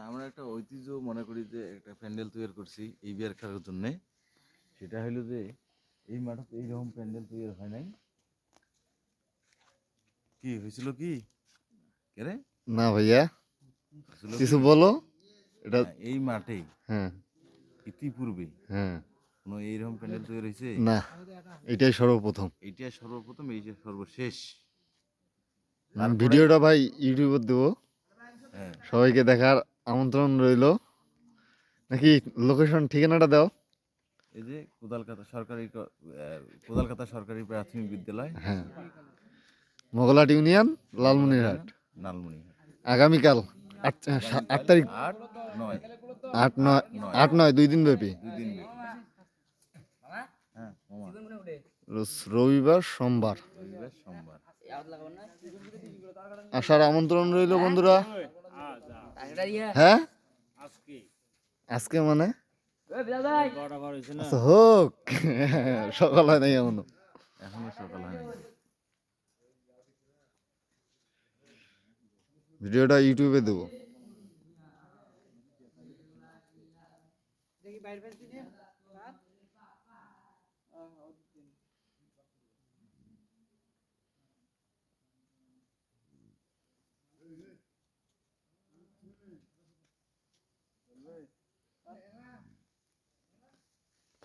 আমরা একটা ঐতিহ্য মনে করি যে একটা প্যান্ডেল তৈরি করছি এই বিয়ার খেলার জন্য। সেটা হলো যে এই মাঠে তো এইরকম প্যান্ডেল তৈরি হয় নাই। কি হয়েছিল কি রে? না ভাইয়া, কিছু বলো। এটা এই মাঠে হ্যাঁ ইতিপূর্বে হ্যাঁ কোনো এইরকম প্যান্ডেল তৈরি হয়েছে না, এটাই সর্বপ্রথম। এইটা সর্বপ্রথম, এইটা সর্বশেষ। ভিডিওটা ভাই ইউটিউবে দেবো, হ্যাঁ, সবাইকে দেখার আমন্ত্রণ রইলো। নাকি লোকেশন ঠিকানাটা দাও। এই যে কোদালকাতা সরকারি প্রাথমিক বিদ্যালয়, হ্যাঁ, মোগলাট ইউনিয়ন, লালমনিরহাট। নালমনি। আগামীকাল 8 তারিখ, 8-9 8-9 2 দিন ব্যাপী, 2 দিন ব্যাপী। হ্যাঁ, রবিবার সোমবার। সোমবার। আসার আমন্ত্রণ রইল বন্ধুরা। হ্যাঁ, আজকে মানে আচ্ছা হোক, সকাল হয় নাই এখনো সকাল হয়। ভিডিওটা ইউটিউবে দেবো।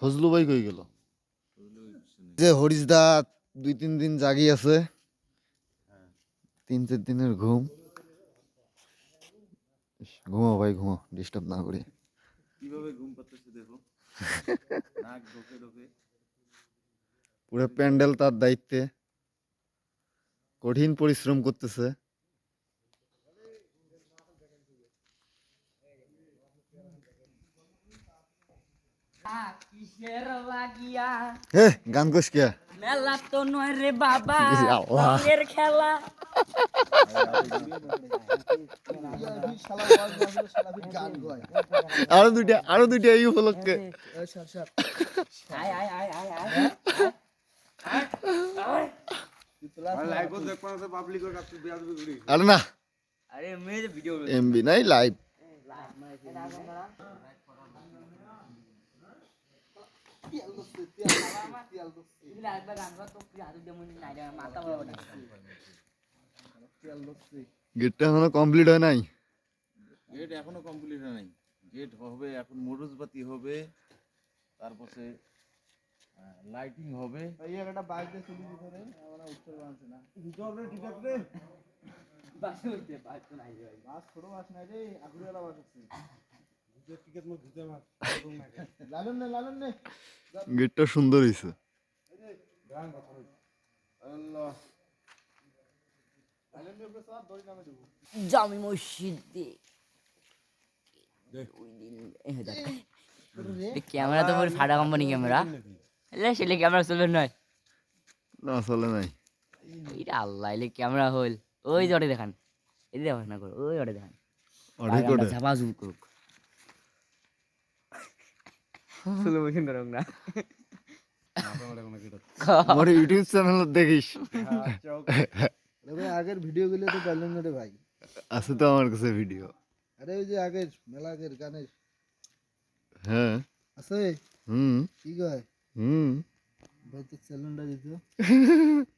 ফজলু ভাই কই গেল? যে হরিশদা 2-3 দিন জাগি আছে, 3-4 দিনের ঘুম। ঘুমাও ভাই ঘুমাও, ডিস্টার্ব না করি। কিভাবে ঘুম পাচ্ছে দেখো, নাক ঢোকে ঢোকে। পুরো প্যান্ডেল তার দায়িত্বে, কঠিন পরিশ্রম করতেছে। হে গান কইস কে? মেলা তো নয় রে বাবা, আল্লাহ রঙের খেলা। আরো দুইটা এই উপলক্ষে। আয় আয় আয় আয় আয়। আরে না, আরে মেয়ে ভিডিও এমবি নাই, লাইভ। গেটটা এখনো কমপ্লিট হয় নাই। গেট এখনো কমপ্লিট হয় নাই। গেট হবে এখন, মরুজবাতি হবে, তারপরে লাইটিং হবে। এই একটা বাইক দিয়ে চলে যেতে রে, আমরা উঠতে পারছি না। ভিতর রে ঠিক আছে রে। বাস হইছে, বাস তো নাই রে ভাই। বাস ছোট বাস নাই রে, আগুরিওয়ালা বাস আছে। ভিতর টিকেট মো ভিতর মার। লালন নে। গেটটা সুন্দর হইছে। আল্লাহ। জামি মসজিদে ক্যামেরা তো পুরো ফাটা কোম্পানি ক্যামেরা, সেলে ক্যামেরা চলবে নয় না চলে নাই। এটা আল্লাহ, এলে ক্যামেরা হল ওই জটে দেখান, এই দেখান না করো, ওই জটে দেখান ঝাপা জুম করুক, স্লো মোশন করুক না। আমার ইউটিউব চ্যানেল দেখিস? ভাই আগের ভিডিও গুলো তো পারলেন না রে ভাই। আছে তো আমার কাছে ভিডিও। আরে ওই যে আগের মেলা আগের গানের হ্যাঁ আছে। হুম কি কয় হুম ভাই তো চ্যানেলটা দিত।